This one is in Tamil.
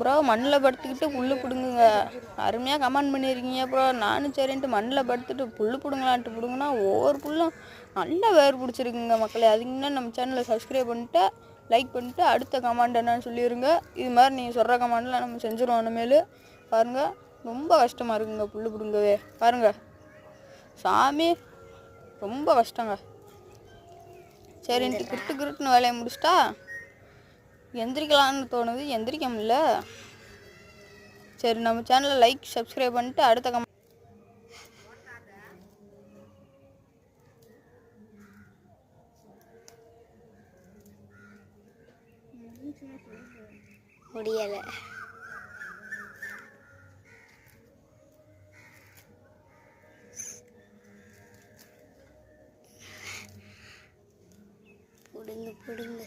ப்ரோ மண்ணில் படுத்துக்கிட்டு புல்லு பிடுங்குங்க. அருமையாக கமெண்ட் பண்ணியிருக்கீங்க ப்ரோ. நானும் சரின்ட்டு மண்ணில் படுத்துட்டு புல்லு பிடுங்கலான்ட்டு பிடுங்கினா ஒவ்வொரு புல்லும் நல்லா வேர் பிடிச்சிருக்குங்க மக்களே. அதுக்கு இன்னும் நம்ம சேனலை சப்ஸ்கிரைப் பண்ணிட்டு லைக் பண்ணிட்டு அடுத்த கமெண்ட் என்னன்னு சொல்லிடுங்க. இது மாதிரி நீங்கள் சொல்கிற கமெண்ட்லாம் நம்ம செஞ்சுருவோம். இனிமேல் பாருங்கள், ரொம்ப கஷ்டமாக இருக்குங்க புல்லு பிடுங்கவே. பாருங்கள் சாமி, ரொம்ப கஷ்டங்க. சரின்ட்டு கிருட்டுன்னு வேலையை முடிச்சிட்டா எந்திரிக்கலான்னு தோணுது, எந்திரிக்க முடியல. சரி, நம்ம சேனலை லைக் சப்ஸ்கிரைப் பண்ணிட்டு அடுத்த கமெண்ட் முடியலை. பிடுங்க